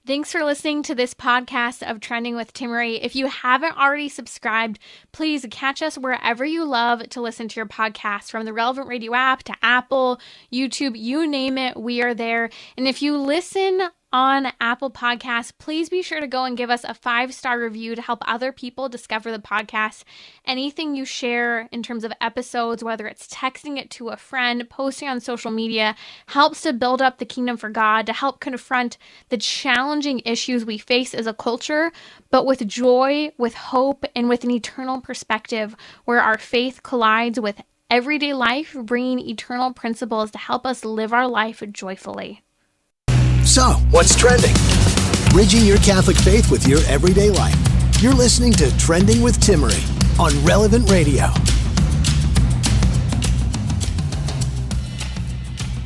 Thanks for listening to this podcast of Trending with Timmerie. If you haven't already subscribed, please catch us wherever you love to listen to your podcast, from the Relevant Radio app to Apple, YouTube, you name it, we are there. And if you listen on Apple Podcasts, please be sure to go and give us a 5-star review to help other people discover the podcast. Anything you share in terms of episodes, whether it's texting it to a friend, posting on social media, helps to build up the kingdom for God, to help confront the challenging issues we face as a culture, but with joy, with hope, and with an eternal perspective where our faith collides with everyday life, bringing eternal principles to help us live our life joyfully. So, what's trending? Bridging your Catholic faith with your everyday life. You're listening to Trending with Timmerie on Relevant Radio.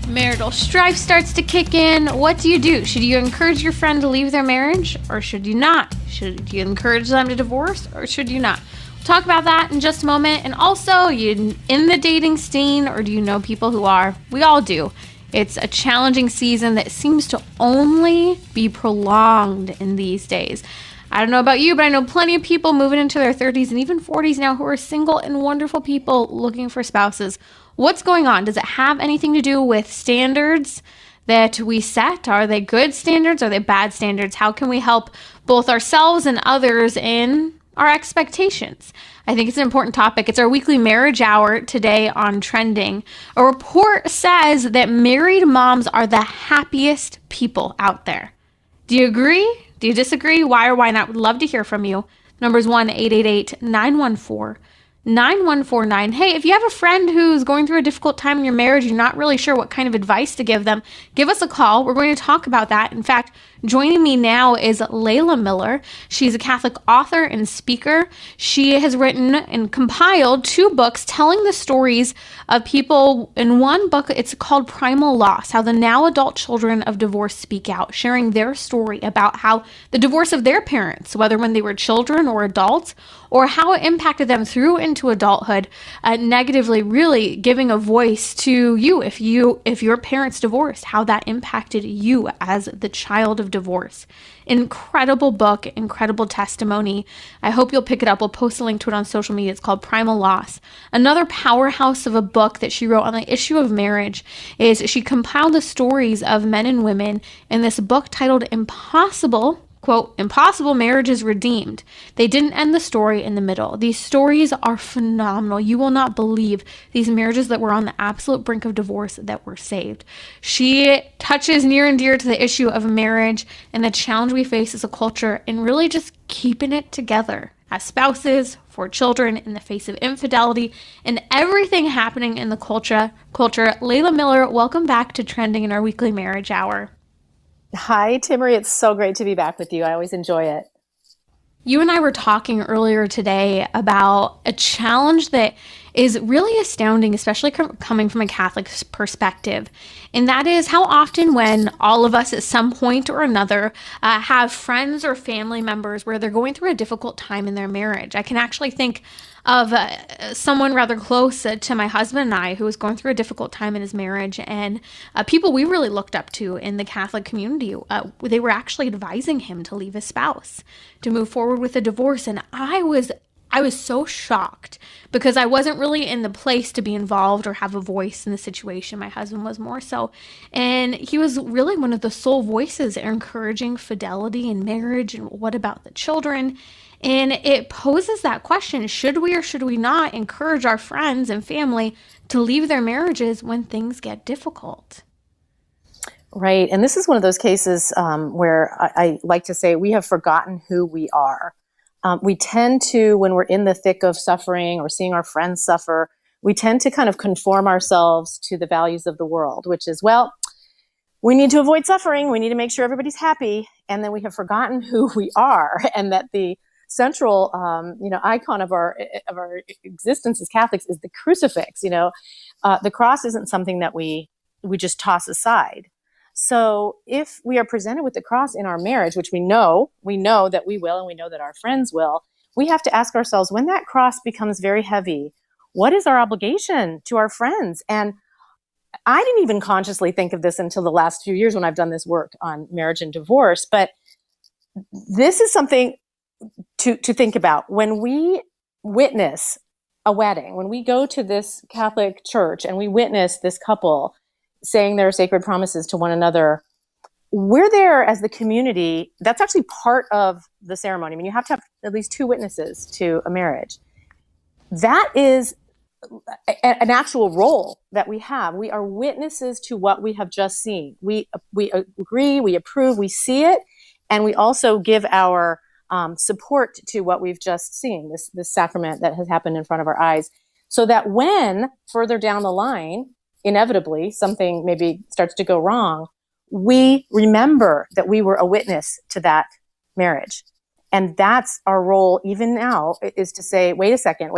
Marital strife starts to kick in. What do you do? Should you encourage your friend to leave their marriage, or should you not? Should you encourage them to divorce, or should you not? We'll talk about that in just a moment. And also, are you in the dating scene, or do you know people who are? We all do. It's a challenging season that seems to only be prolonged in these days. I don't know about you, but I know plenty of people moving into their 30s and even 40s now who are single and wonderful people looking for spouses. What's going on? Does it have anything to do with standards that we set? Are they good standards? Are they bad standards? How can we help both ourselves and others in our expectations? I think it's an important topic. It's our weekly marriage hour today on Trending. A report says that married moms are the happiest people out there. Do you agree? Do you disagree? Why or why not? Would love to hear from you. Number's 1-888-914-9149. Hey, if you have a friend who's going through a difficult time in your marriage, you're not really sure what kind of advice to give them, give us a call. We're going to talk about that. In fact, joining me now is Leila Miller. She's a Catholic author and speaker. She has written and compiled 2 books telling the stories of people. In one book, it's called Primal Loss, How the Now Adult Children of Divorce Speak Out, sharing their story about how the divorce of their parents, whether when they were children or adults, or how it impacted them through into adulthood, negatively, really giving a voice to you if your parents divorced, how that impacted you as the child of divorce. Incredible book, incredible testimony. I hope you'll pick it up. We'll post a link to it on social media. It's called Primal Loss. Another powerhouse of a book that she wrote on the issue of marriage is she compiled the stories of men and women in this book titled Impossible, quote, Impossible Marriages Redeemed. They didn't end the story in the middle. These stories are phenomenal. You will not believe these marriages that were on the absolute brink of divorce that were saved. She touches near and dear to the issue of marriage and the challenge we face as a culture and really just keeping it together as spouses, for children, in the face of infidelity and everything happening in the culture. Leila Miller, welcome back to Trending in our weekly marriage hour. Hi, Timmerie. It's so great to be back with you. I always enjoy it. You and I were talking earlier today about a challenge that is really astounding, especially coming from a Catholic perspective. And that is how often when all of us at some point or another have friends or family members where they're going through a difficult time in their marriage. I can actually think of someone rather close to my husband and I who was going through a difficult time in his marriage, and people we really looked up to in the Catholic community, they were actually advising him to leave his spouse, to move forward with a divorce. And I was so shocked because I wasn't really in the place to be involved or have a voice in the situation. My husband was more so. And he was really one of the sole voices encouraging fidelity in marriage and what about the children. And it poses that question, should we or should we not encourage our friends and family to leave their marriages when things get difficult? Right. And this is one of those cases where I like to say we have forgotten who we are. We tend to, when we're in the thick of suffering or seeing our friends suffer, we tend to kind of conform ourselves to the values of the world, which is, well, we need to avoid suffering. We need to make sure everybody's happy. And then we have forgotten who we are, and that the central, icon of our existence as Catholics is the crucifix. The cross isn't something that we just toss aside. So if we are presented with the cross in our marriage, which we know that we will, and we know that our friends will, we have to ask ourselves, when that cross becomes very heavy, what is our obligation to our friends? And I didn't even consciously think of this until the last few years when I've done this work on marriage and divorce. But this is something to think about. When we witness a wedding, when we go to this Catholic church and we witness this couple saying their sacred promises to one another, we're there as the community. That's actually part of the ceremony. I mean, you have to have at least 2 witnesses to a marriage. That is an actual role that we have. We are witnesses to what we have just seen. We agree, we approve, we see it, and we also give our support to what we've just seen, this sacrament that has happened in front of our eyes, so that when further down the line, inevitably, something maybe starts to go wrong, we remember that we were a witness to that marriage. And that's our role even now, is to say, wait a second.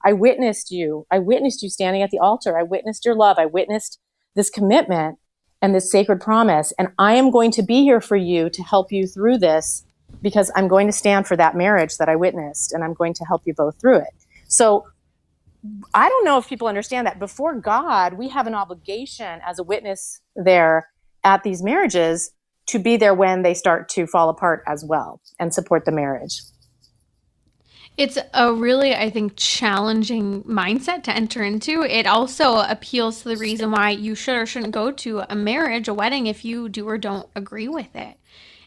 I witnessed you. I witnessed you standing at the altar. I witnessed your love. I witnessed this commitment and this sacred promise. And I am going to be here for you to help you through this, because I'm going to stand for that marriage that I witnessed, and I'm going to help you both through it. So I don't know if people understand that before God, we have an obligation as a witness there at these marriages to be there when they start to fall apart as well and support the marriage. It's a really, I think, challenging mindset to enter into. It also appeals to the reason why you should or shouldn't go to a marriage, a wedding, if you do or don't agree with it.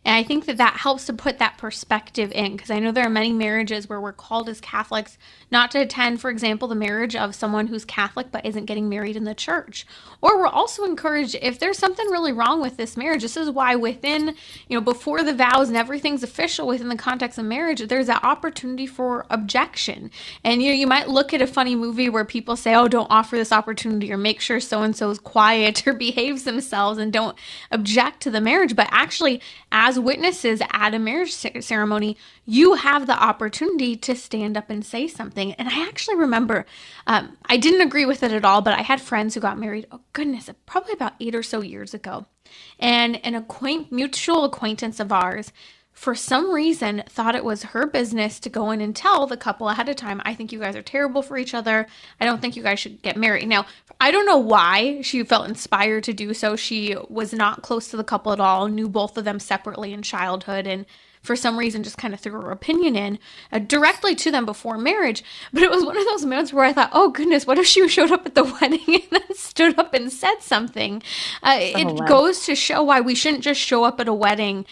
And I think that that helps to put that perspective in, because I know there are many marriages where we're called as Catholics not to attend, for example, the marriage of someone who's Catholic but isn't getting married in the church. Or we're also encouraged, if there's something really wrong with this marriage, this is why within, before the vows and everything's official within the context of marriage, there's that opportunity for objection. And you might look at a funny movie where people say, oh, don't offer this opportunity, or make sure so-and-so is quiet or behaves themselves and don't object to the marriage. But actually, as witnesses at a marriage ceremony, you have the opportunity to stand up and say something. And I actually remember, I didn't agree with it at all, but I had friends who got married, oh goodness, probably about 8 or so years ago. And an mutual acquaintance of ours, for some reason, thought it was her business to go in and tell the couple ahead of time, I think you guys are terrible for each other. I don't think you guys should get married. Now, I don't know why she felt inspired to do so. She was not close to the couple at all, knew both of them separately in childhood, and for some reason just kind of threw her opinion in directly to them before marriage. But it was one of those moments where I thought, oh goodness, what if she showed up at the wedding and then stood up and said something? It goes to show why we shouldn't just show up at a wedding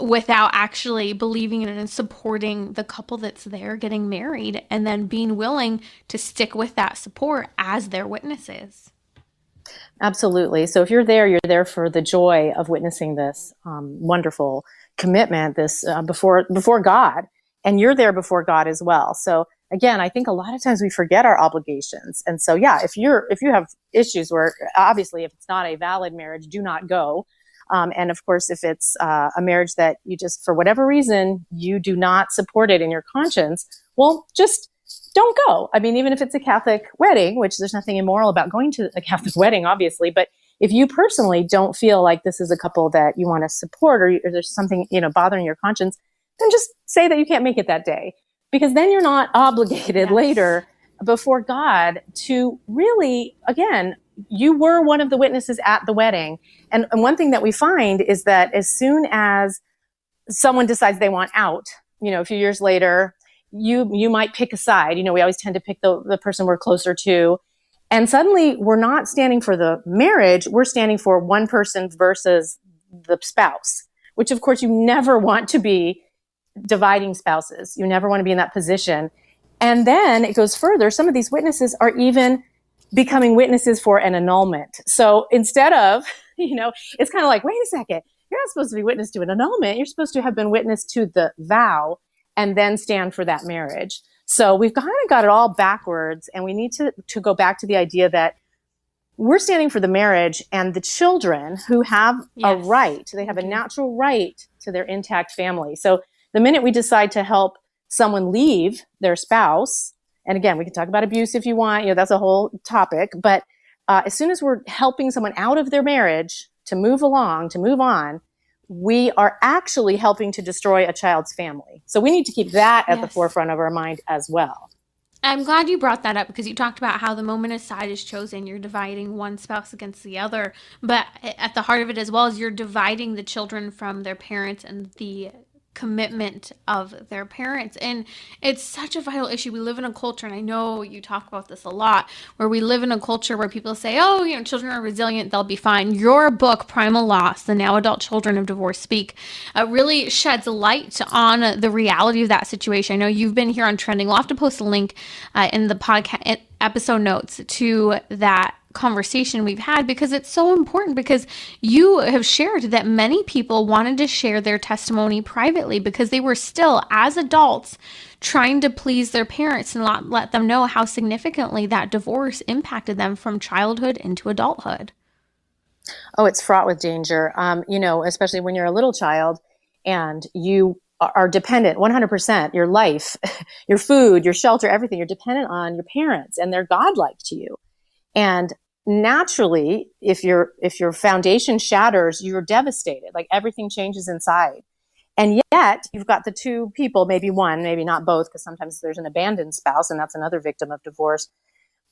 without actually believing in it and supporting the couple that's there getting married, and then being willing to stick with that support as their witnesses. Absolutely. So if you're there for the joy of witnessing this wonderful commitment, this before God, and you're there before God as well. So again, I think a lot of times we forget our obligations. And so, yeah, if you have issues where obviously if it's not a valid marriage, do not go. And of course, if it's a marriage that you just, for whatever reason, you do not support it in your conscience, well, just don't go. I mean, even if it's a Catholic wedding, which there's nothing immoral about going to a Catholic wedding, obviously, but if you personally don't feel like this is a couple that you want to support, or there's something, bothering your conscience, then just say that you can't make it that day, because then you're not obligated later before God to really, again, you were one of the witnesses at the wedding. And one thing that we find is that as soon as someone decides they want out, a few years later, you might pick a side. We always tend to pick the person we're closer to. And suddenly we're not standing for the marriage, we're standing for one person versus the spouse, which of course you never want to be dividing spouses. You never want to be in that position. And then it goes further. Some of these witnesses are even becoming witnesses for an annulment. So instead of, it's kind of like, wait a second, you're not supposed to be witness to an annulment. You're supposed to have been witness to the vow and then stand for that marriage. So we've kind of got it all backwards, and we need to go back to the idea that we're standing for the marriage, and the children who have a right, they have a natural right to their intact family. So the minute we decide to help someone leave their spouse, and again, we can talk about abuse if you want, that's a whole topic, but as soon as we're helping someone out of their marriage to move along, to move on, we are actually helping to destroy a child's family. So we need to keep that at the forefront of our mind as well. I'm glad you brought that up, because you talked about how the moment a side is chosen, you're dividing one spouse against the other. But at the heart of it as well is you're dividing the children from their parents and the commitment of their parents. And it's such a vital issue. We live in a culture, and I know you talk about this a lot, where we live in a culture where people say, oh, children are resilient, they'll be fine. Your book, Primal Loss, The Now Adult Children of Divorce Speak, really sheds light on the reality of that situation. I know you've been here on Trending. We'll have to post a link in the podcast episode notes to that conversation we've had, because it's so important, because you have shared that many people wanted to share their testimony privately because they were still, as adults, trying to please their parents and not let them know how significantly that divorce impacted them from childhood into adulthood. Oh, it's fraught with danger. Especially when you're a little child and you are dependent 100%, your life, your food, your shelter, everything, you're dependent on your parents, and they're godlike to you. And naturally, if your foundation shatters, you're devastated. Like, everything changes inside. And yet you've got the two people, maybe one, maybe not both, because sometimes there's an abandoned spouse, and that's another victim of divorce.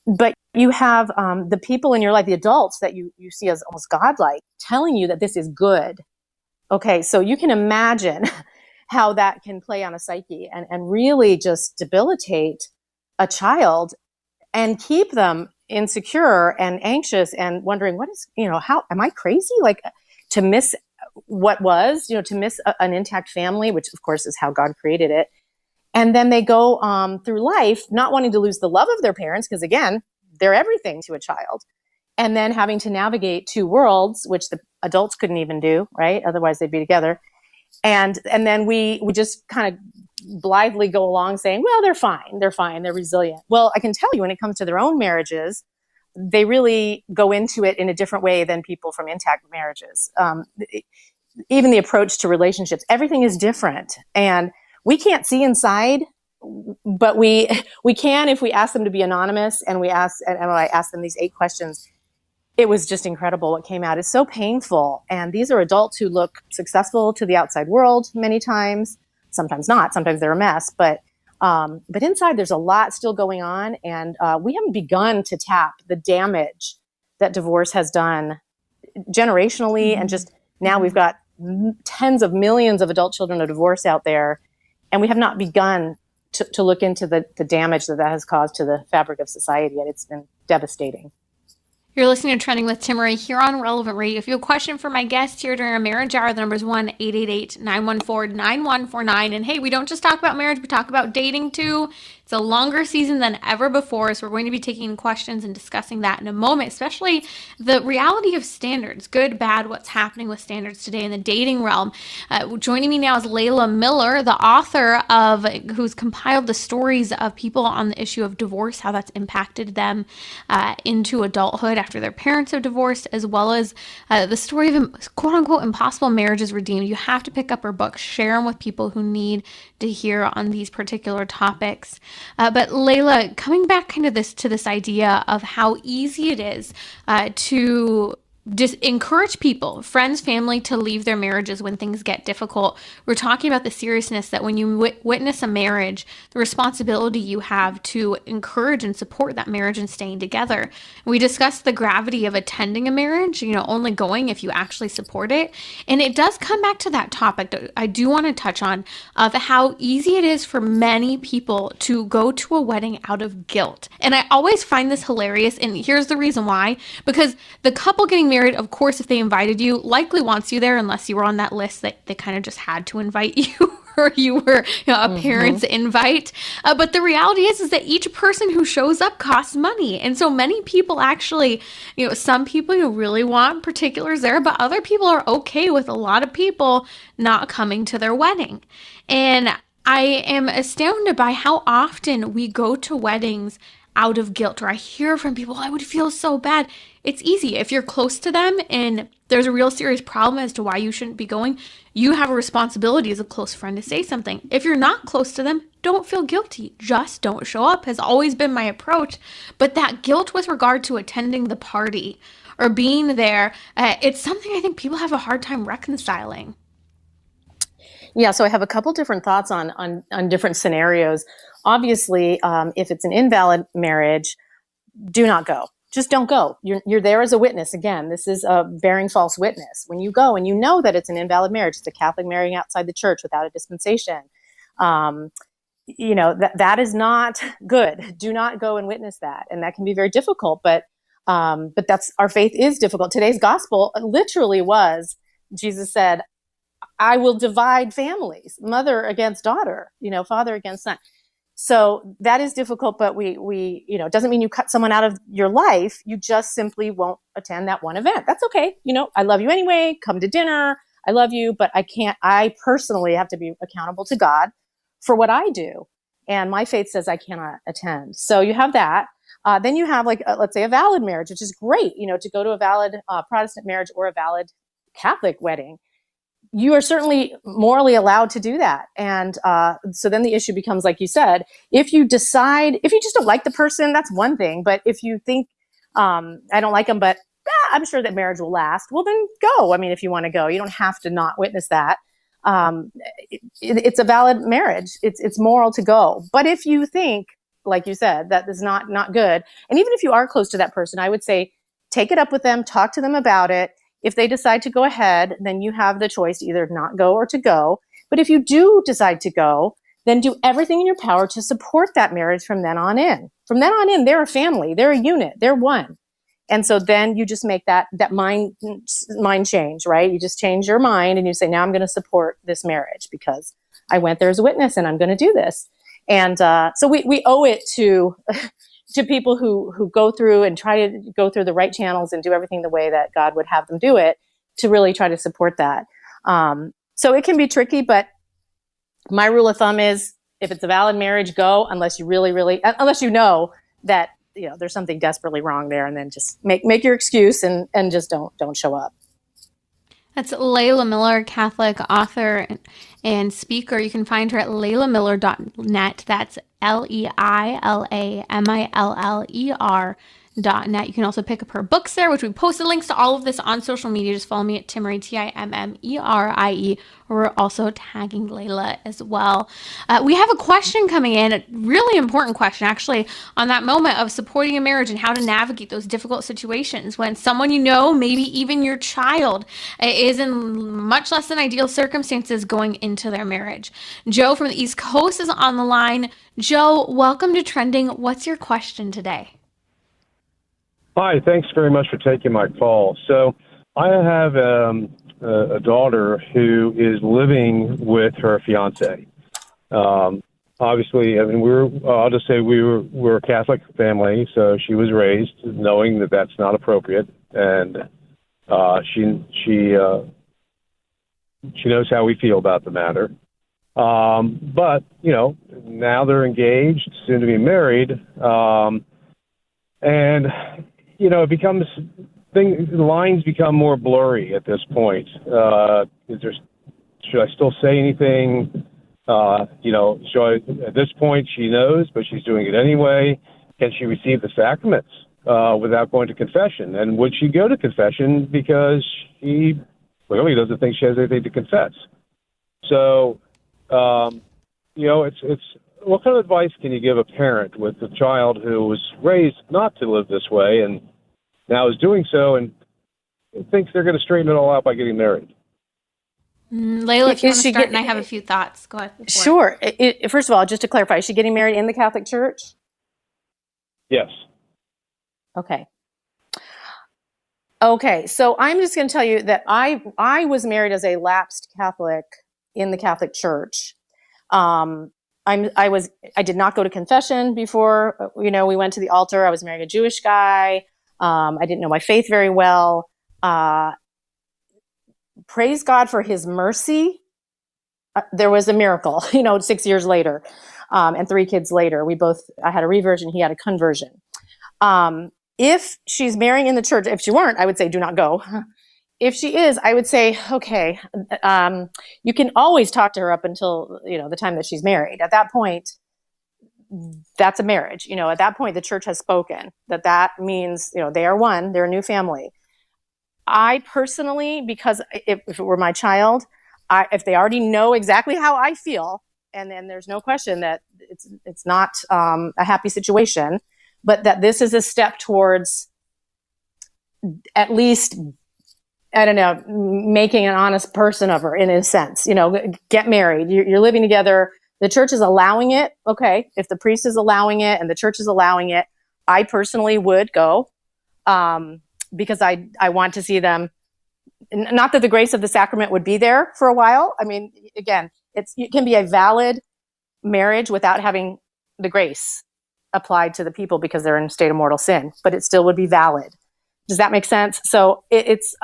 But you have the people in your life, the adults that you see as almost godlike, telling you that this is good. Okay, so you can imagine how that can play on a psyche and really just debilitate a child and keep them insecure and anxious and wondering, what is, how am I crazy? Like, to miss what was, to miss an intact family, which of course is how God created it. And then they go through life not wanting to lose the love of their parents, because again, they're everything to a child. And then having to navigate two worlds, which the adults couldn't even do, right? Otherwise they'd be together. And then we just kind of blithely go along saying, well, they're fine, they're resilient. Well, I can tell you, when it comes to their own marriages, they really go into it in a different way than people from intact marriages. Even the approach to relationships, everything is different. And we can't see inside, but we can if we ask them to be anonymous, and when I asked them these 8 questions. It was just incredible what came out. It's so painful. And these are adults who look successful to the outside world many times, sometimes not, sometimes they're a mess, but inside there's a lot still going on. And we haven't begun to tap the damage that divorce has done generationally. And just now we've got tens of millions of adult children of divorce out there. And we have not begun to look into the damage that has caused to the fabric of society. And it's been devastating. You're listening to Trending with Timmerie here on Relevant Radio. If you have a question for my guest here during our marriage hour, the number is 1-888-914-9149. And hey, we don't just talk about marriage, we talk about dating too. It's a longer season than ever before, so we're going to be taking questions and discussing that in a moment, especially the reality of standards, good, bad, what's happening with standards today in the dating realm. Joining me now is Leila Miller, the author who's compiled the stories of people on the issue of divorce, how that's impacted them into adulthood after their parents have divorced, as well as the story of quote-unquote impossible marriages redeemed. You have to pick up her book, share them with people who need to hear on these particular topics. But Leila, coming back kind of to this idea of how easy it is to just encourage people, friends, family, to leave their marriages when things get difficult. We're talking about the seriousness that when you witness a marriage, the responsibility you have to encourage and support that marriage and staying together. We discussed the gravity of attending a marriage, only going if you actually support it. And it does come back to that topic that I do want to touch on, of how easy it is for many people to go to a wedding out of guilt. And I always find this hilarious. And here's the reason why, because the couple getting married, of course, if they invited you, likely wants you there, unless you were on that list that they kind of just had to invite you, or you were a parent's invite. But the reality is that each person who shows up costs money. And so many people actually, some people really want particulars there, but other people are okay with a lot of people not coming to their wedding. And I am astounded by how often we go to weddings out of guilt, or I hear from people, I would feel so bad. It's easy. If you're close to them and there's a real serious problem as to why you shouldn't be going, you have a responsibility as a close friend to say something. If you're not close to them, don't feel guilty. Just don't show up has always been my approach. But that guilt with regard to attending the party or being there, it's something I think people have a hard time reconciling. Yeah, so I have a couple different thoughts on different scenarios. Obviously, if it's an invalid marriage, do not go. just don't go. You're there as a witness. Again, this is a bearing false witness. When you go and you know that it's an invalid marriage, it's a Catholic marrying outside the church without a dispensation. That is not good. Do not go and witness that. And that can be very difficult, but that's, our faith is difficult. Today's gospel literally was, Jesus said, I will divide families, mother against daughter, father against son. So that is difficult, but we it doesn't mean you cut someone out of your life. You just simply won't attend that one event. That's okay. I love you anyway. Come to dinner. I love you, but I personally have to be accountable to God for what I do. And my faith says I cannot attend. So you have that. Then you have let's say a valid marriage, which is great, to go to a valid Protestant marriage or a valid Catholic wedding. You are certainly morally allowed to do that. And so then the issue becomes, like you said, if you just don't like the person, that's one thing. But if you think, I don't like them, but I'm sure that marriage will last, well, then go. I mean, if you want to go, you don't have to not witness that. It's a valid marriage. It's moral to go. But if you think, like you said, that is not good, and even if you are close to that person, I would say take it up with them, talk to them about it. If they decide to go ahead, then you have the choice to either not go or to go. But if you do decide to go, then do everything in your power to support that marriage from then on in. From then on in, they're a family, they're a unit, they're one. And so then you just make that mind change, right? You just change your mind and you say, now I'm going to support this marriage because I went there as a witness and I'm going to do this. And so we owe it to people who go through and try to go through the right channels and do everything the way that God would have them do it, to really try to support that. So it can be tricky, but my rule of thumb is if it's a valid marriage, go, unless you unless you know that there's something desperately wrong there, and then just make your excuse and just don't show up. That's Leila Miller, Catholic author and speaker. You can find her at leilamiller.net. That's LeilaMiller.net. You can also pick up her books there, which we posted links to all of this on social media. Just follow me at Timmerie, Timmerie. We're also tagging Leila as well. We have a question coming in, a really important question, actually, on that moment of supporting a marriage and how to navigate those difficult situations when someone maybe even your child, is in much less than ideal circumstances going into their marriage. Joe from the East Coast is on the line. Joe, welcome to Trending. What's your question today? Hi, thanks very much for taking my call. So I have a daughter who is living with her fiance. Obviously, I mean, I'll just say we're a Catholic family, so she was raised knowing that that's not appropriate, and she knows how we feel about the matter. But now they're engaged, soon to be married, and it becomes the lines become more blurry at this point. Should I still say anything? At this point she knows, but she's doing it anyway. Can she receive the sacraments without going to confession? And would she go to confession because she clearly doesn't think she has anything to confess? So, it's what kind of advice can you give a parent with a child who was raised not to live this way and now is doing so and thinks they're going to straighten it all out by getting married? Leila, if you want to start, and I have a few thoughts. Go ahead. Sure. First of all, just to clarify, is she getting married in the Catholic Church? Yes. Okay. So I'm just going to tell you that I was married as a lapsed Catholic in the Catholic Church. I did not go to confession before, we went to the altar. I was marrying a Jewish guy. I didn't know my faith very well. Praise God for his mercy. There was a miracle, 6 years later, and 3 kids later. I had a reversion. He had a conversion. If she's marrying in the church, if she weren't, I would say, do not go. If she is, I would say, okay, you can always talk to her up until, the time that she's married. At that point, that's a marriage. At that point, the church has spoken. That means, they are one, they're a new family. I personally, because if it were my child, if they already know exactly how I feel, and then there's no question that it's not a happy situation, but that this is a step towards at least, I don't know, making an honest person of her in a sense, get married. You're living together. The church is allowing it. Okay. If the priest is allowing it and the church is allowing it, I personally would go, because I want to see them. Not that the grace of the sacrament would be there for a while. I mean, again, it can be a valid marriage without having the grace applied to the people because they're in a state of mortal sin, but it still would be valid. Does that make sense? So it's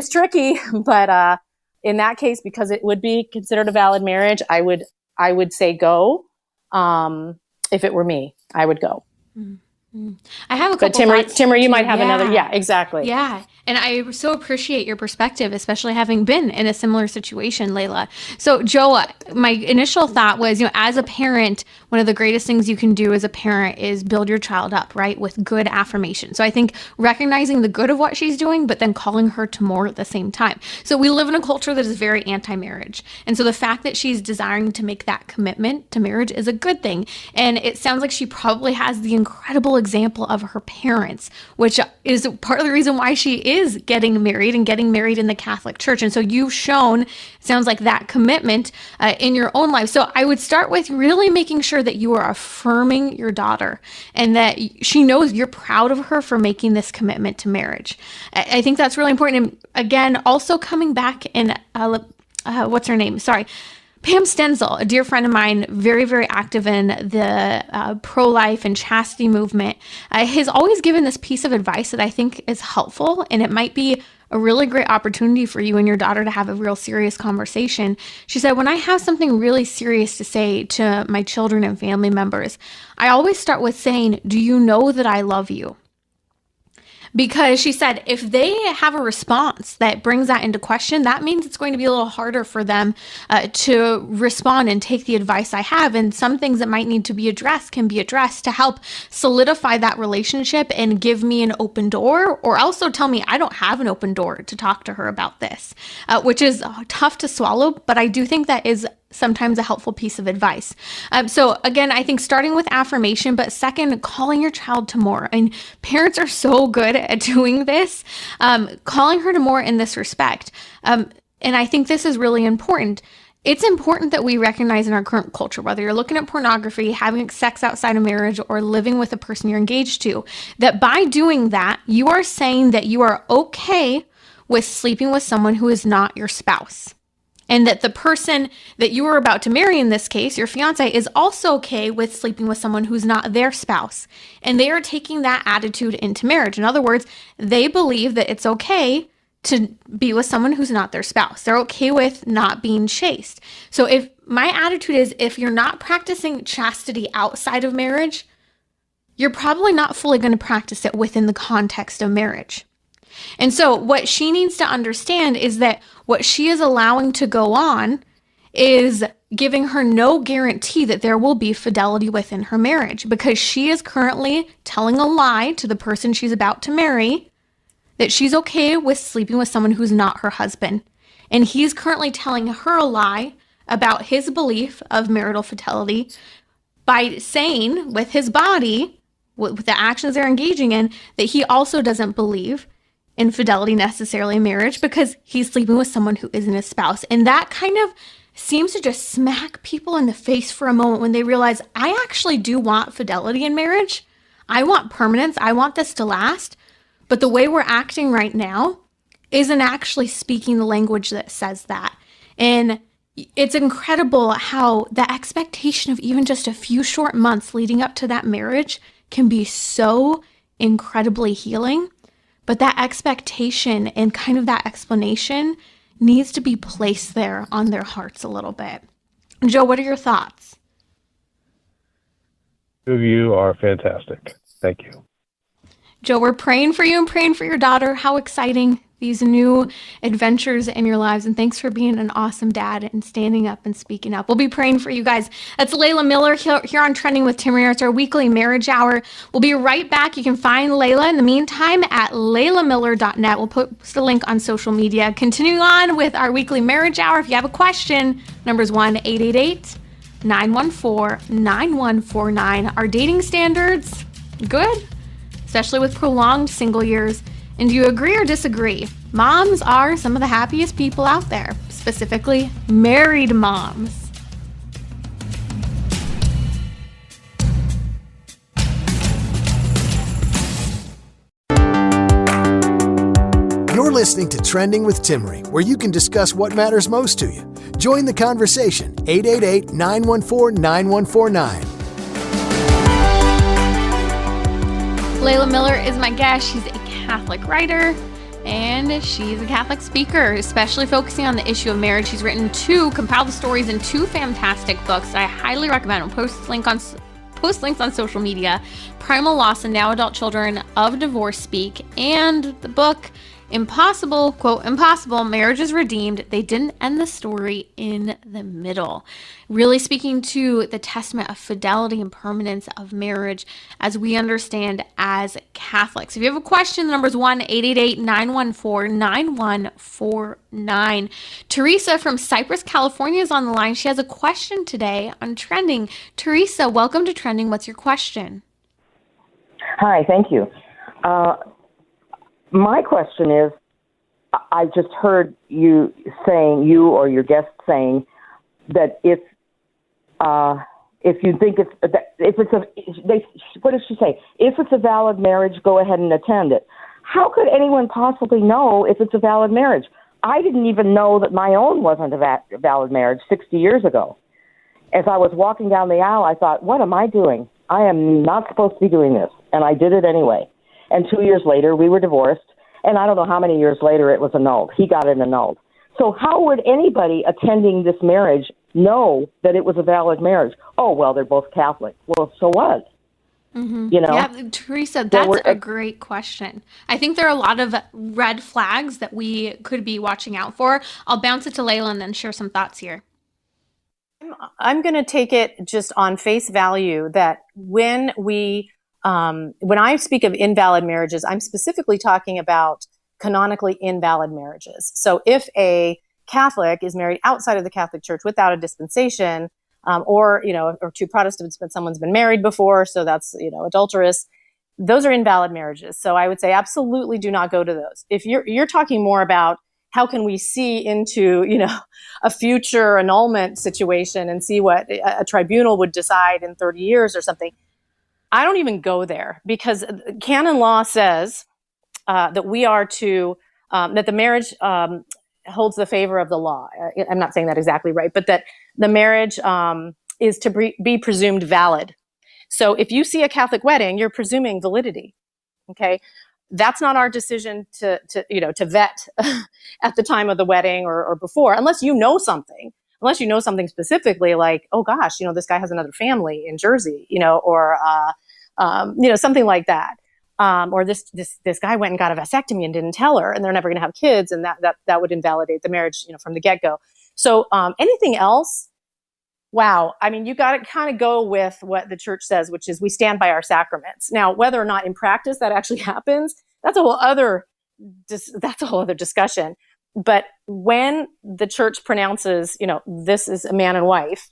tricky, but in that case, because it would be considered a valid marriage, I would say go. If it were me, I would go. Mm-hmm. I have a couple. But Timmerie, you might have another. Yeah, exactly. Yeah. And I so appreciate your perspective, especially having been in a similar situation, Leila. So, Joe, my initial thought was, as a parent, one of the greatest things you can do as a parent is build your child up, right, with good affirmation. So I think recognizing the good of what she's doing, but then calling her to more at the same time. So we live in a culture that is very anti-marriage. And so the fact that she's desiring to make that commitment to marriage is a good thing. And it sounds like she probably has the incredible example of her parents, which is part of the reason why she is getting married and getting married in the Catholic Church. And so you've shown, sounds like, that commitment in your own life. So I would start with really making sure that you are affirming your daughter and that she knows you're proud of her for making this commitment to marriage. I think that's really important. And again, also coming back and what's her name? Sorry. Pam Stenzel, a dear friend of mine, very, very active in the pro-life and chastity movement, has always given this piece of advice that I think is helpful, and it might be a really great opportunity for you and your daughter to have a real serious conversation. She said, when I have something really serious to say to my children and family members, I always start with saying, do you know that I love you? Because she said, if they have a response that brings that into question, that means it's going to be a little harder for them to respond and take the advice I have. And some things that might need to be addressed can be addressed to help solidify that relationship and give me an open door, or also tell me I don't have an open door to talk to her about this, which is tough to swallow. But I do think that is sometimes a helpful piece of advice. So again, I think starting with affirmation, but second, calling your child to more. And parents are so good at doing this, calling her to more in this respect. And I think this is really important. It's important that we recognize in our current culture, whether you're looking at pornography, having sex outside of marriage, or living with a person you're engaged to, that by doing that, you are saying that you are okay with sleeping with someone who is not your spouse. And that the person that you are about to marry, in this case, your fiance, is also okay with sleeping with someone who's not their spouse. And they are taking that attitude into marriage. In other words, they believe that it's okay to be with someone who's not their spouse. They're okay with not being chaste. So if my attitude is, if you're not practicing chastity outside of marriage, you're probably not fully going to practice it within the context of marriage. And so what she needs to understand is that what she is allowing to go on is giving her no guarantee that there will be fidelity within her marriage, because she is currently telling a lie to the person she's about to marry that she's okay with sleeping with someone who's not her husband. And he's currently telling her a lie about his belief of marital fidelity by saying with his body, with the actions they're engaging in, that he also doesn't believe infidelity necessarily in marriage because he's sleeping with someone who isn't his spouse. And that kind of seems to just smack people in the face for a moment when they realize, I actually do want fidelity in marriage. I want permanence. I want this to last. But the way we're acting right now isn't actually speaking the language that says that. And it's incredible how the expectation of even just a few short months leading up to that marriage can be so incredibly healing. But that expectation and kind of that explanation needs to be placed there on their hearts a little bit. Joe, what are your thoughts? Two of you are fantastic. Thank you. Joe, we're praying for you and praying for your daughter. How exciting, these new adventures in your lives. And thanks for being an awesome dad and standing up and speaking up. We'll be praying for you guys. That's Leila Miller here on Trending with Timmerie. It's our weekly marriage hour. We'll be right back. You can find Leila in the meantime at leilamiller.net. We'll post a link on social media. Continuing on with our weekly marriage hour. If you have a question, number's 1-888-914-9149. Are dating standards good? Especially with prolonged single years And do you agree or disagree? Moms are some of the happiest people out there, specifically married moms. You're listening to Trending with Timmerie, where you can discuss what matters most to you. Join the conversation, 888-914-9149. Leila Miller is my guest. She's a Catholic writer and she's a Catholic speaker, especially focusing on the issue of marriage. She's written compiled the stories in two fantastic books that I highly recommend. I'll post links on social media: Primal Loss and Now Adult Children of Divorce Speak, and the book Impossible, quote, Impossible, Marriage is Redeemed. They didn't end the story in the middle. Really speaking to the testament of fidelity and permanence of marriage as we understand as Catholics. If you have a question, the number is 1-888-914-9149. Teresa from Cypress, California is on the line. She has a question today on trending. Teresa, welcome to Trending. What's your question? Hi, thank you. My question is, I just heard you or your guest saying that if you think what does she say? If it's a valid marriage, go ahead and attend it. How could anyone possibly know if it's a valid marriage? I didn't even know that my own wasn't a valid marriage 60 years ago. As I was walking down the aisle, I thought, what am I doing? I am not supposed to be doing this. And I did it anyway. And 2 years later, we were divorced. And I don't know how many years later it was annulled. He got it annulled. So how would anybody attending this marriage know that it was a valid marriage? Oh, well, they're both Catholic. Well, so what? Mm-hmm. You know? Yeah, Teresa, that's a great question. I think there are a lot of red flags that we could be watching out for. I'll bounce it to Leila and then share some thoughts here. I'm going to take it just on face value that when I speak of invalid marriages, I'm specifically talking about canonically invalid marriages. So if a Catholic is married outside of the Catholic Church without a dispensation, or two Protestants, but someone's been married before, so that's, adulterous, those are invalid marriages. So I would say absolutely do not go to those. If you're talking more about how can we see into, a future annulment situation and see what a tribunal would decide in 30 years or something, I don't even go there, because canon law says that we are that the marriage holds the favor of the law. I'm not saying that exactly right, but that the marriage is to be presumed valid. So if you see a Catholic wedding, you're presuming validity. Okay. That's not our decision to vet at the time of the wedding or before, unless you know something specifically, like, oh gosh, this guy has another family in Jersey, or something like that. Or this guy went and got a vasectomy and didn't tell her, and they're never going to have kids, and that would invalidate the marriage, from the get-go. So anything else, wow. I mean, you got to kind of go with what the church says, which is we stand by our sacraments. Now, whether or not in practice that actually happens, that's a whole other discussion. But when the church pronounces, this is a man and wife,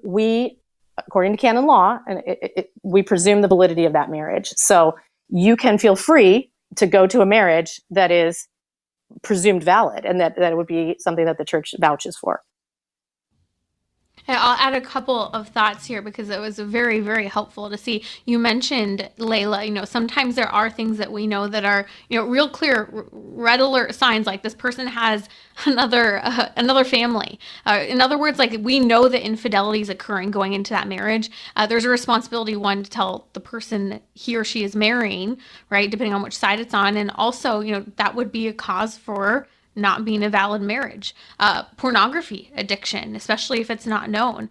we, according to canon law, and we presume the validity of that marriage. So you can feel free to go to a marriage that is presumed valid, and that would be something that the church vouches for. And I'll add a couple of thoughts here because it was very, very helpful to see. You mentioned, Leila, sometimes there are things that we know that are, real clear red alert signs, like this person has another family. In other words, like we know that infidelity is occurring going into that marriage. There's a responsibility, one, to tell the person he or she is marrying, right, depending on which side it's on. And also, that would be a cause for not being a valid marriage. Pornography addiction, especially if it's not known.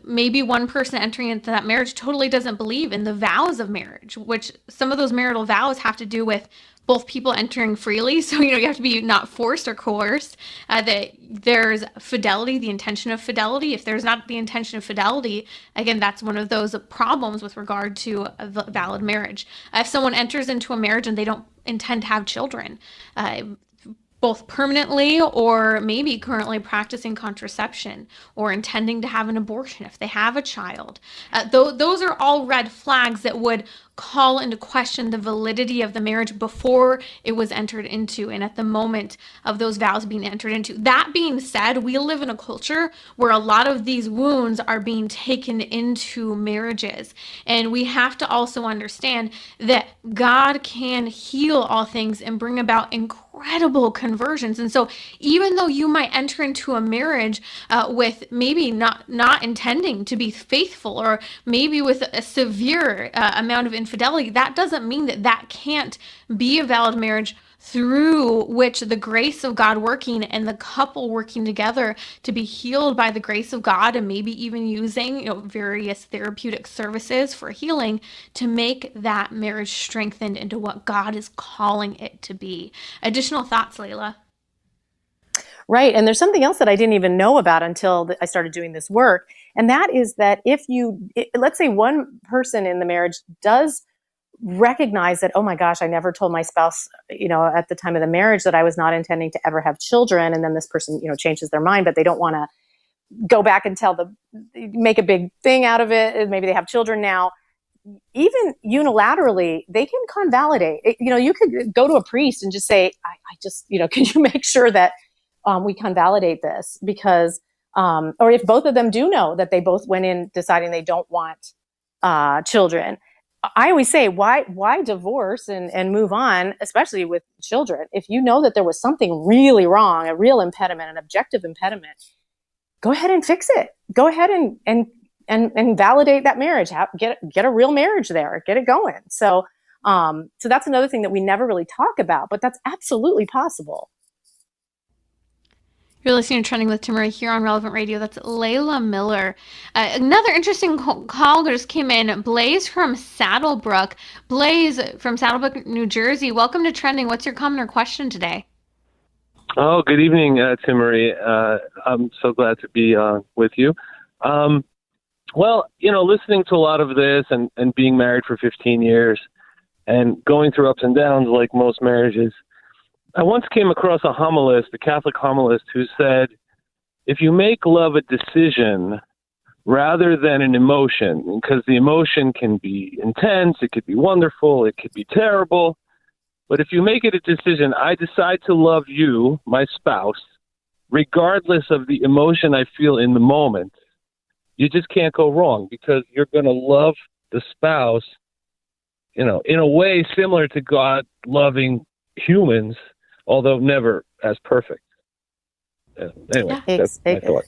Maybe one person entering into that marriage totally doesn't believe in the vows of marriage, which some of those marital vows have to do with both people entering freely. So, you have to be not forced or coerced. That there's fidelity, the intention of fidelity. If there's not the intention of fidelity, again, that's one of those problems with regard to a valid marriage. If someone enters into a marriage and they don't intend to have children, both permanently or maybe currently practicing contraception or intending to have an abortion if they have a child. Those are all red flags that would call into question the validity of the marriage before it was entered into and at the moment of those vows being entered into. That being said, we live in a culture where a lot of these wounds are being taken into marriages. And we have to also understand that God can heal all things and bring about incredible conversions. And so even though you might enter into a marriage with maybe not intending to be faithful, or maybe with a severe amount of infidelity, that doesn't mean that that can't be a valid marriage through which the grace of God working and the couple working together to be healed by the grace of God, and maybe even using various therapeutic services for healing to make that marriage strengthened into what God is calling it to be. Additional thoughts, Leila? Right. And there's something else that I didn't even know about until I started doing this work. And that is that let's say one person in the marriage does recognize that, oh my gosh, I never told my spouse, at the time of the marriage that I was not intending to ever have children. And then this person, changes their mind, but they don't want to go back and make a big thing out of it. Maybe they have children now. Even unilaterally, they can convalidate. You could go to a priest and just say, I just, can you make sure that we convalidate this? Because, or if both of them do know that they both went in deciding they don't want children, I always say, why divorce and move on, especially with children? If you know that there was something really wrong, a real impediment, an objective impediment, go ahead and fix it. Go ahead and validate that marriage. Get a real marriage there. Get it going. So that's another thing that we never really talk about, but that's absolutely possible. You're listening to Trending with Timmerie here on Relevant Radio. That's Leila Miller. Another interesting call just came in. Blaze from Saddlebrook. Blaze from Saddlebrook, New Jersey. Welcome to Trending. What's your comment or question today? Oh, good evening, Timmerie. I'm so glad to be with you. Well, listening to a lot of this and being married for 15 years and going through ups and downs like most marriages, I once came across a Catholic homilist, who said, if you make love a decision rather than an emotion, because the emotion can be intense, it could be wonderful, it could be terrible, but if you make it a decision, I decide to love you, my spouse, regardless of the emotion I feel in the moment, you just can't go wrong, because you're going to love the spouse, in a way similar to God loving humans, although never as perfect. Anyway, that's my thought.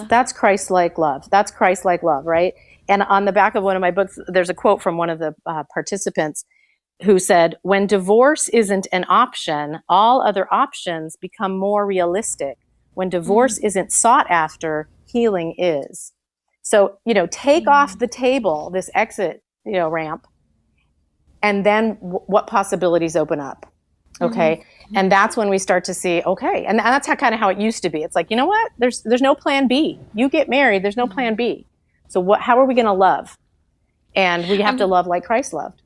That's Christ-like love. That's Christ-like love, right? And on the back of one of my books, there's a quote from one of the participants who said, when divorce isn't an option, all other options become more realistic. When divorce isn't sought after, healing is. So, take off the table, this exit, ramp, and then what possibilities open up? Okay. Mm-hmm. And that's when we start to see, okay. And that's kind of how it used to be. It's like, you know what? There's no plan B. You get married, there's no plan B. So how are we going to love? And we have to love like Christ loved.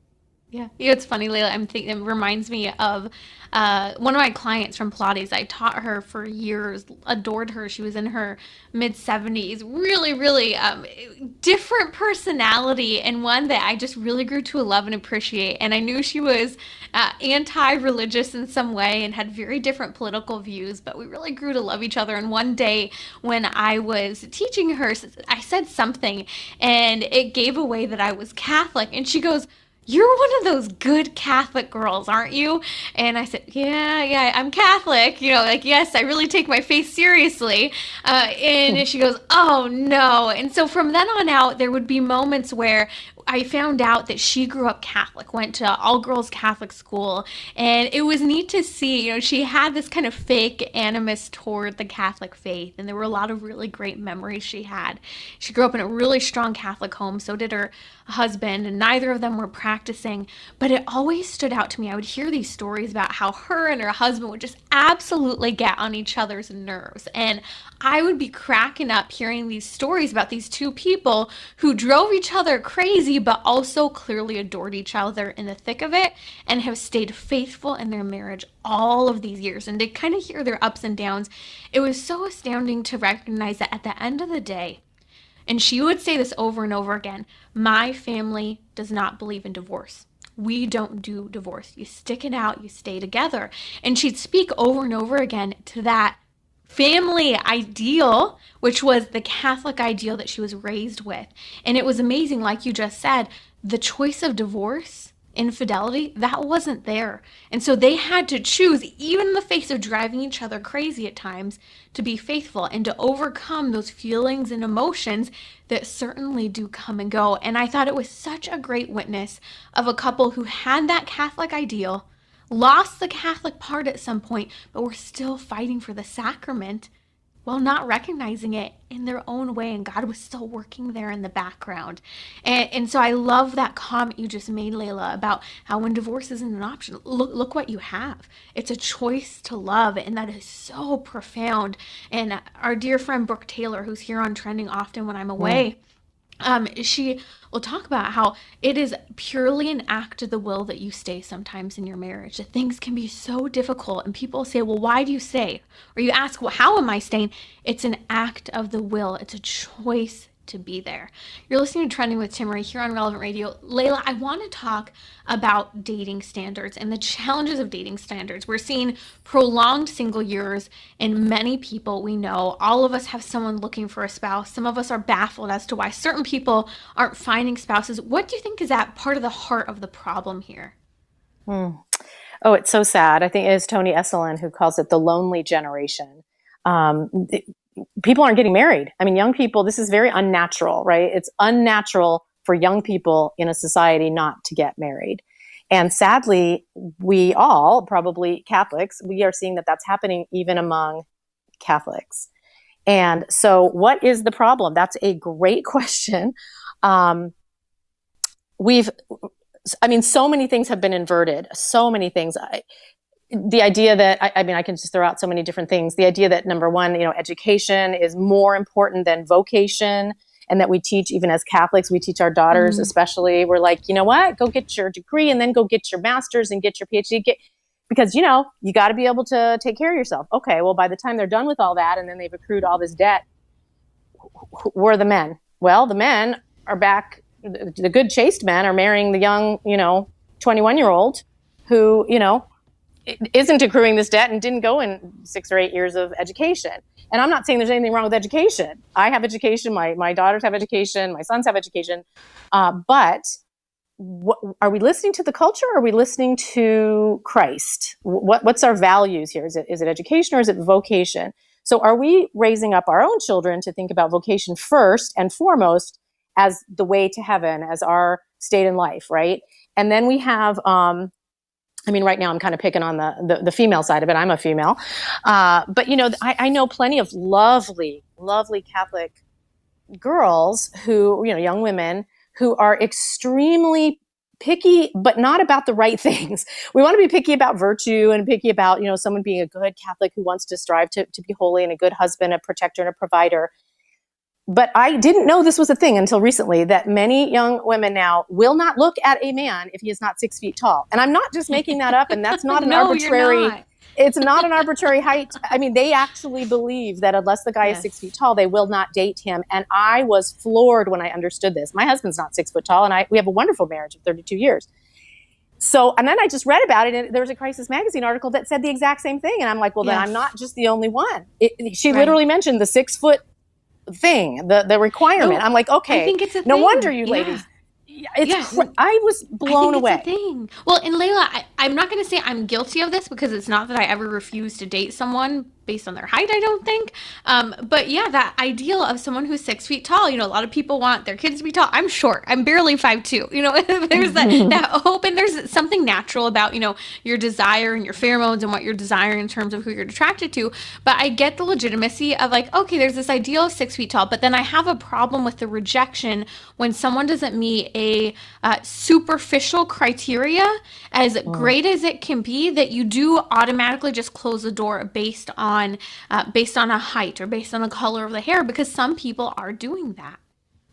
Yeah, it's funny, Leila. It reminds me of one of my clients from Pilates. I taught her for years, adored her. She was in her mid-70s, really, really different personality, and one that I just really grew to love and appreciate. And I knew she was anti-religious in some way and had very different political views, but we really grew to love each other. And one day when I was teaching her, I said something, and it gave away that I was Catholic. And she goes, "You're one of those good Catholic girls, aren't you?" And I said, yeah, I'm Catholic. Yes, I really take my faith seriously. And she goes, "Oh, no." And so from then on out, there would be moments where I found out that she grew up Catholic, went to all-girls Catholic school, and it was neat to see, she had this kind of fake animus toward the Catholic faith, and there were a lot of really great memories she had. She grew up in a really strong Catholic home, so did her husband, and neither of them were practicing, but it always stood out to me. I would hear these stories about how her and her husband would just absolutely get on each other's nerves, and I would be cracking up hearing these stories about these two people who drove each other crazy, but also clearly adored each other in the thick of it and have stayed faithful in their marriage all of these years. And to kind of hear their ups and downs, it was so astounding to recognize that at the end of the day, And she would say this over and over again: my family does not believe in divorce. We don't do divorce. You stick it out, you stay together. And she'd speak over and over again to that family ideal, which was the Catholic ideal that she was raised with. And it was amazing, like you just said, the choice of divorce, infidelity, that wasn't there. And so they had to choose, even in the face of driving each other crazy at times, to be faithful and to overcome those feelings and emotions that certainly do come and go. And I thought it was such a great witness of a couple who had that Catholic ideal, lost the Catholic part at some point, but were still fighting for the sacrament while not recognizing it in their own way, and God was still working there in the background. And so I love that comment you just made, Leila, about how when divorce isn't an option, look what you have. It's a choice to love, and that is so profound. And our dear friend Brooke Taylor, who's here on Trending often when I'm away, she will talk about how it is purely an act of the will that you stay sometimes in your marriage. That things can be so difficult, and people say, well, why do you stay? Or you ask, well, how am I staying? It's an act of the will. It's a choice to be there. You're listening to Trending with Timmerie here on Relevant Radio. Leila, I want to talk about dating standards and the challenges of dating standards. We're seeing prolonged single years in many people we know. All of us have someone looking for a spouse. Some of us are baffled as to why certain people aren't finding spouses. What do you think is at part of the heart of the problem here? Oh, it's so sad. I think it is Tony Esolen who calls it the lonely generation. People aren't getting married. I mean, young people, this is very unnatural, right? It's unnatural for young people in a society not to get married. And sadly, we all, probably Catholics, we are seeing that that's happening even among Catholics. And so what is the problem? That's a great question. So many things have been inverted. So many things. The idea that, I can just throw out so many different things. The idea that, number one, education is more important than vocation, and that we teach, even as Catholics, we teach our daughters especially, we're like, you know what, go get your degree and then go get your master's and get your PhD, because, you got to be able to take care of yourself. Okay, well, by the time they're done with all that and then they've accrued all this debt, where are the men? Well, the men are back. The good chaste men are marrying the young, 21-year-old who, isn't accruing this debt and didn't go in 6 or 8 years of education. And I'm not saying there's anything wrong with education. I have education. My daughters have education. My sons have education. But are we listening to the culture? Or are we listening to Christ? What's our values here? Is it education or is it vocation? So are we raising up our own children to think about vocation first and foremost as the way to heaven, as our state in life, right? And then we have, right now I'm kind of picking on the female side of it. I'm a female. But, I know plenty of lovely, lovely Catholic girls who, young women who are extremely picky, but not about the right things. We want to be picky about virtue and picky about, someone being a good Catholic who wants to strive to be holy and a good husband, a protector, and a provider. But I didn't know this was a thing until recently, that many young women now will not look at a man if he is not 6 feet tall. And I'm not just making that up, and that's not an arbitrary, it's not an arbitrary height. They actually believe that unless the guy is 6 feet tall, they will not date him. And I was floored when I understood this. My husband's not 6 foot tall, and we have a wonderful marriage of 32 years. So, and then I just read about it, and there was a Crisis Magazine article that said the exact same thing. And I'm like, well, then I'm not just the only one. She literally mentioned the 6 foot thing, the requirement. I'm like, okay, I think it's no wonder you ladies. I was blown away. It's a thing. Well, and Leila, I'm not going to say I'm guilty of this, because it's not that I ever refuse to date someone based on their height, I don't think. But yeah, that ideal of someone who's 6 feet tall, a lot of people want their kids to be tall. I'm short. I'm barely 5'2". There's that hope, and there's something natural about, your desire and your pheromones and what you're desiring in terms of who you're attracted to. But I get the legitimacy of like, okay, there's this ideal of 6 feet tall, but then I have a problem with the rejection when someone doesn't meet a superficial criteria, as great as it can be, that you do automatically just close the door based on a height or based on the color of the hair, because some people are doing that.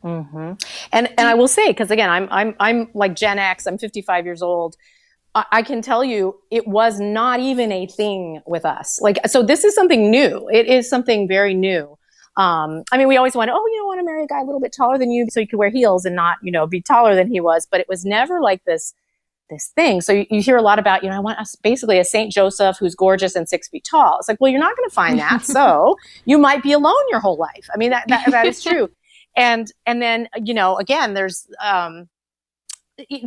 Mm-hmm. And I will say, because again, I'm like Gen X. I'm 55 years old. I can tell you, it was not even a thing with us. So this is something new. It is something very new. I mean, we always want to, want to marry a guy a little bit taller than you so you could wear heels and not, be taller than he was. But it was never like this thing. So you hear a lot about, I want basically a Saint Joseph who's gorgeous and 6 feet tall. It's like, well, you're not going to find that. So you might be alone your whole life. I mean, that is true. And then, again, there's,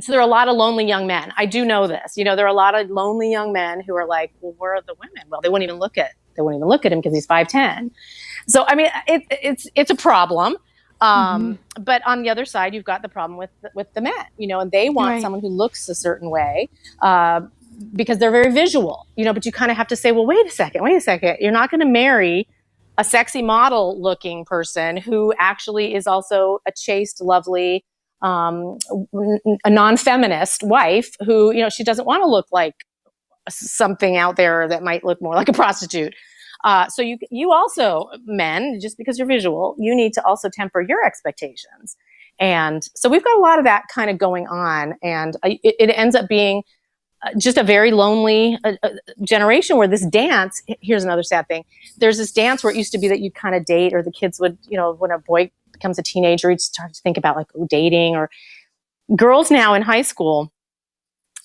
so there are a lot of lonely young men. I do know this. There are a lot of lonely young men who are like, well, where are the women? Well, they won't even look at him because he's 5'10". So I mean, it's a problem. But on the other side, you've got the problem with the men, and they want someone who looks a certain way because they're very visual, but you kind of have to say, well, wait a second. You're not going to marry a sexy model looking person who actually is also a chaste, lovely, a non-feminist wife who, she doesn't want to look like something out there that might look more like a prostitute. So you also, men, just because you're visual, you need to also temper your expectations. And so we've got a lot of that kind of going on. And it ends up being just a very lonely generation where this dance, here's another sad thing. There's this dance where it used to be that you'd kind of date, or the kids would, when a boy becomes a teenager, he'd start to think about like dating. Or girls now in high school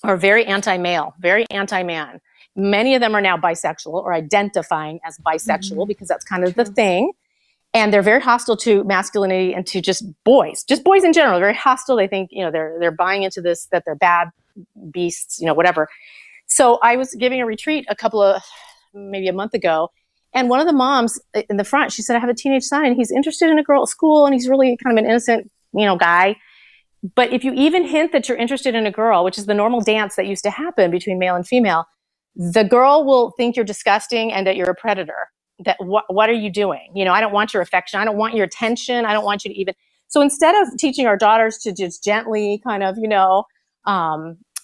are very anti-male, very anti-man. Many of them are now bisexual or identifying as bisexual because that's kind of the thing. And they're very hostile to masculinity and to just boys in general. They're very hostile. They think, they're buying into this, that they're bad beasts, whatever. So I was giving a retreat maybe a month ago. And one of the moms in the front, she said, I have a teenage son and he's interested in a girl at school and he's really kind of an innocent, guy. But if you even hint that you're interested in a girl, which is the normal dance that used to happen between male and female, the girl will think you're disgusting and that you're a predator. That what are you doing? I don't want your affection. I don't want your attention. I don't want you to even. So instead of teaching our daughters to just gently kind of,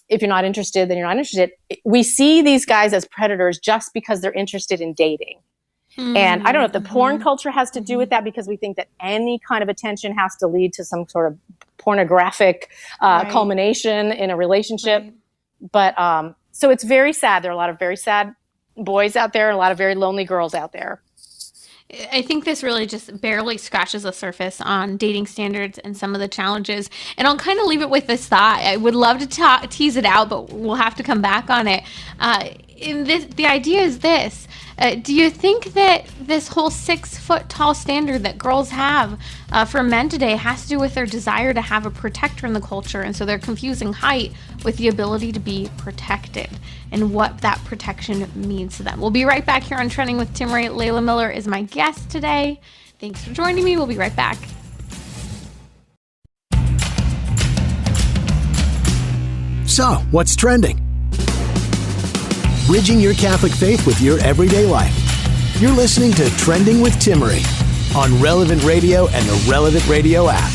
if you're not interested, then you're not interested. We see these guys as predators just because they're interested in dating. And I don't know if the porn culture has to do with that, because we think that any kind of attention has to lead to some sort of pornographic culmination in a relationship. But so it's very sad. There are a lot of very sad boys out there and a lot of very lonely girls out there. I think this really just barely scratches the surface on dating standards and some of the challenges. And I'll kind of leave it with this thought. I would love to tease it out, but we'll have to come back on it. The idea is this. Do you think that this whole 6 foot tall standard that girls have for men today has to do with their desire to have a protector in the culture? And so they're confusing height with the ability to be protected and what that protection means to them. We'll be right back here on Trending with Timmerie. Leila Miller is my guest today. Thanks for joining me. We'll be right back. So, what's trending? Bridging your Catholic faith with your everyday life. You're listening to Trending with Timmerie on Relevant Radio and the Relevant Radio app.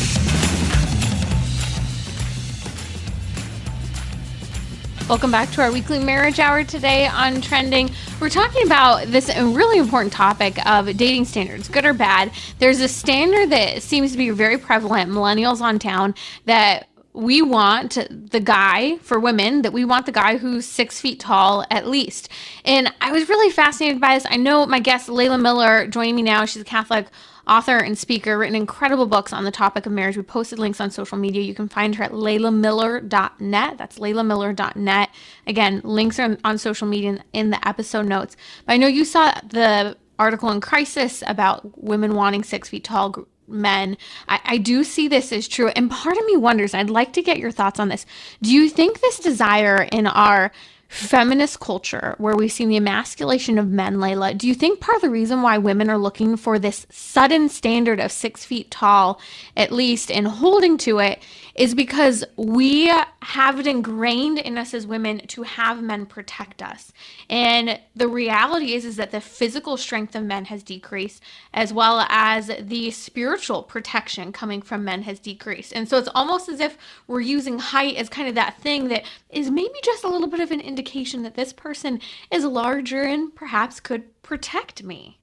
Welcome back to our weekly marriage hour today on Trending. We're talking about this really important topic of dating standards, good or bad. There's a standard that seems to be very prevalent, millennials on town, that we want the guy, for women, that we want the guy who's 6 feet tall at least. And I was really fascinated by this. I know my guest, Leila Miller, joining me now. She's a Catholic author and speaker, written incredible books on the topic of marriage. We posted links on social media. You can find her at leilamiller.net. That's leilamiller.net. Again, links are on social media in the episode notes. But I know you saw the article in Crisis about women wanting 6 feet tall men. I do see this as true. And part of me wonders, I'd like to get your thoughts on this. Do you think this desire in our feminist culture, where we've seen the emasculation of men, Leila, do you think part of the reason why women are looking for this sudden standard of 6 feet tall, at least, and holding to it, is because we have it ingrained in us as women to have men protect us? And the reality is that the physical strength of men has decreased, as well as the spiritual protection coming from men has decreased. And so it's almost as if we're using height as kind of that thing that is maybe just a little bit of an indication that this person is larger and perhaps could protect me.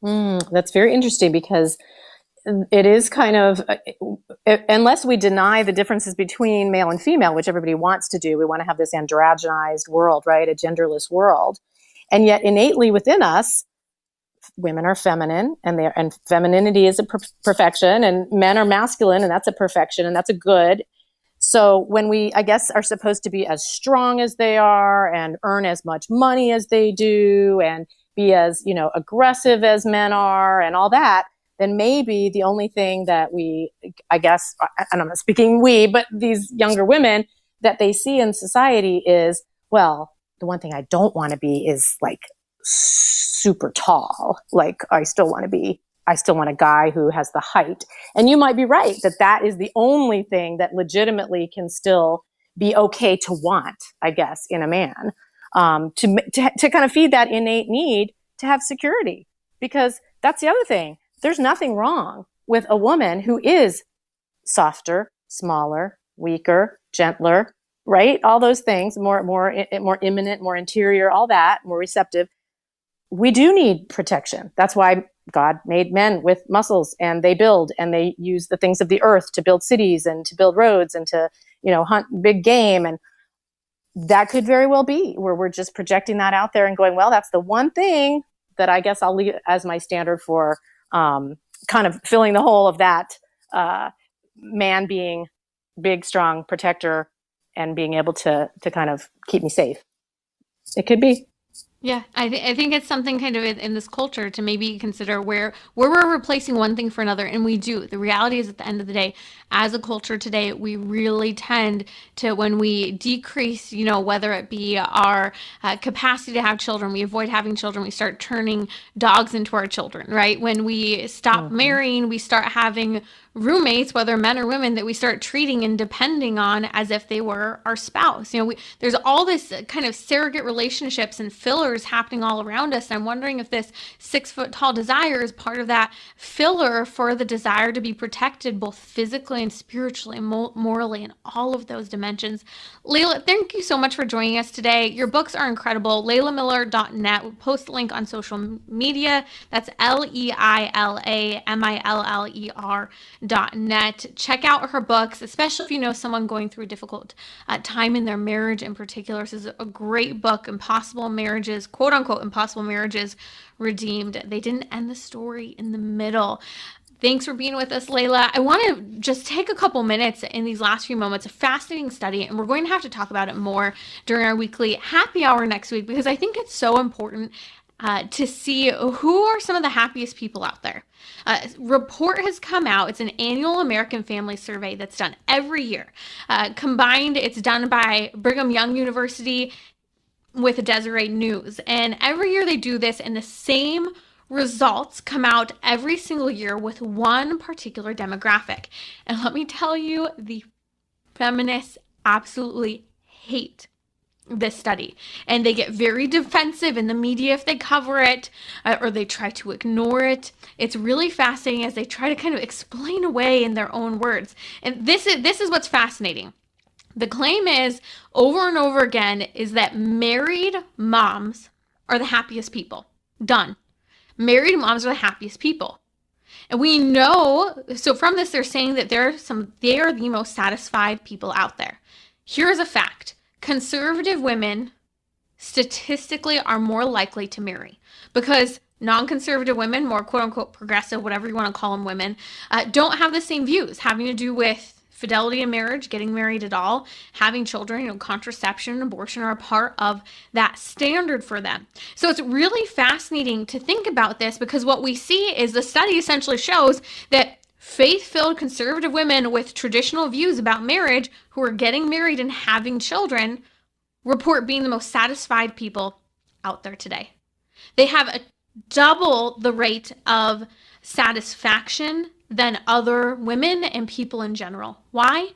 That's very interesting, because it is kind of, unless we deny the differences between male and female, which everybody wants to do, we want to have this androgenized world, right? A genderless world. And yet innately within us, women are feminine, and femininity is a perfection, and men are masculine, and that's a perfection, and that's a good. So when we, I guess, are supposed to be as strong as they are and earn as much money as they do and be as, aggressive as men are and all that, then maybe the only thing that we, I guess, and I'm not speaking we, but these younger women that they see in society is, well, the one thing I don't want to be is like super tall. Like I still want a guy who has the height. And you might be right that is the only thing that legitimately can still be okay to want, I guess, in a man, to kind of feed that innate need to have security. Because that's the other thing. There's nothing wrong with a woman who is softer, smaller, weaker, gentler, right? All those things, more imminent, more interior, all that, more receptive. We do need protection. That's why God made men with muscles, and they build, and they use the things of the earth to build cities and to build roads and to, hunt big game. And that could very well be where we're just projecting that out there and going, well, that's the one thing that I guess I'll leave as my standard for kind of filling the hole of that man being big, strong protector and being able to kind of keep me safe. It could be. Yeah, I think it's something kind of in this culture to maybe consider where we're replacing one thing for another, and we do. The reality is, at the end of the day, as a culture today, we really tend to, when we decrease, whether it be our capacity to have children, we avoid having children, we start turning dogs into our children, right? When we stop marrying, we start having roommates, whether men or women, that we start treating and depending on as if they were our spouse. There's all this kind of surrogate relationships and fillers happening all around us. And I'm wondering if this 6-foot-tall desire is part of that filler for the desire to be protected, both physically and spiritually, morally, in all of those dimensions. Leila, thank you so much for joining us today. Your books are incredible. LeilaMiller.net. We'll post a link on social media. That's LeilaMiller.net. Check out her books, especially if you know someone going through a difficult time in their marriage in particular. This is a great book, Impossible Marriages, quote unquote, Impossible Marriages Redeemed. They didn't end the story in the middle. Thanks for being with us, Leila. I want to just take a couple minutes in these last few moments. A fascinating study, and we're going to have to talk about it more during our weekly happy hour next week, because I think it's so important to see who are some of the happiest people out there. Report has come out. It's an annual American Family Survey that's done every year. Combined, it's done by Brigham Young University with Deseret News. And every year they do this, and the same results come out every single year with one particular demographic. And let me tell you, the feminists absolutely hate this study, and they get very defensive in the media if they cover it, or they try to ignore it. It's really fascinating as they try to kind of explain away in their own words. And this is what's fascinating. The claim is, over and over again, is that married moms are the happiest people. Done. Married moms are the happiest people. And we know, so from this, they're saying that they are the most satisfied people out there. Here's a fact. Conservative women statistically are more likely to marry, because non-conservative women, more quote-unquote progressive, whatever you want to call them, women, don't have the same views having to do with fidelity in marriage, getting married at all, having children, contraception and abortion are a part of that standard for them. So it's really fascinating to think about this, because what we see is the study essentially shows that faith-filled conservative women with traditional views about marriage who are getting married and having children report being the most satisfied people out there today. They have double the rate of satisfaction than other women and people in general. Why?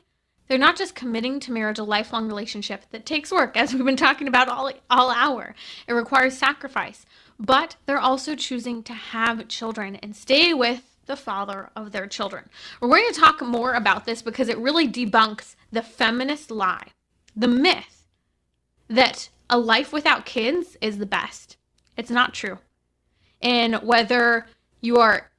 They're not just committing to marriage, a lifelong relationship that takes work, as we've been talking about all hour. It requires sacrifice. But they're also choosing to have children and stay with the father of their children. We're going to talk more about this because it really debunks the feminist lie, the myth that a life without kids is the best. It's not true. And whether you are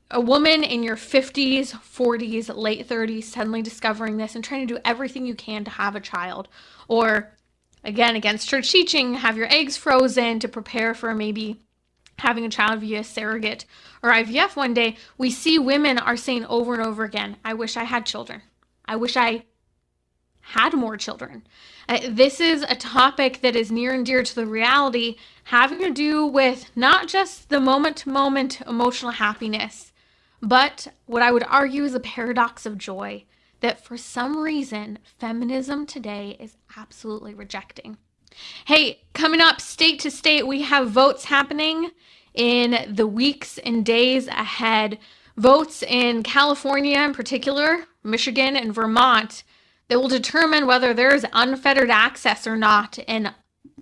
a woman in your 50s, 40s, late 30s, suddenly discovering this and trying to do everything you can to have a child, or again, against church teaching, have your eggs frozen to prepare for maybe having a child via surrogate or IVF one day, we see women are saying over and over again, I wish I had children. I wish I had more children. This is a topic that is near and dear to the reality, having to do with not just the moment-to-moment emotional happiness, but what I would argue is a paradox of joy that for some reason feminism today is absolutely rejecting. Hey, coming up state to state, we have votes happening in the weeks and days ahead. Votes in California in particular, Michigan and Vermont, that will determine whether there's unfettered access or not and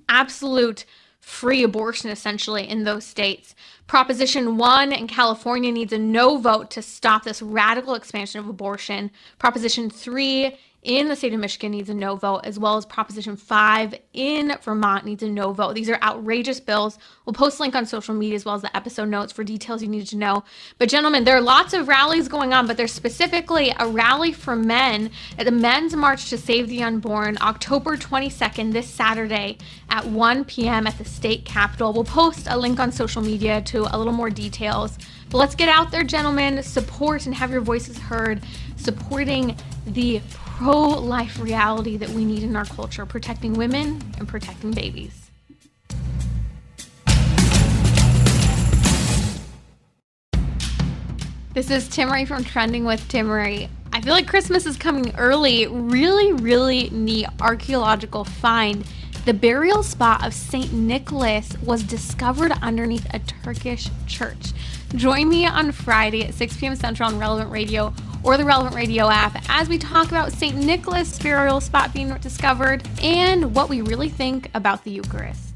absolute free abortion essentially in those states. Proposition 1 in California needs a no vote to stop this radical expansion of abortion. Proposition 3 in the state of Michigan needs a no vote, as well as Proposition 5 in Vermont needs a no vote. These are outrageous bills. We'll post a link on social media as well as the episode notes for details you need to know. But gentlemen, there are lots of rallies going on, but there's specifically a rally for men at the Men's March to Save the Unborn, October 22nd, this Saturday at 1 p.m. at the state capitol. We'll post a link on social media to a little more details. But let's get out there, gentlemen, support and have your voices heard, supporting the pro-life reality that we need in our culture, protecting women and protecting babies. This is Timmerie from Trending with Timmerie. I feel like Christmas is coming early. Really neat archaeological find. The burial spot of St. Nicholas was discovered underneath a Turkish church. Join me on Friday at 6 p.m. Central on Relevant Radio or the Relevant Radio app as we talk about St. Nicholas burial spot being discovered and what we really think about the Eucharist.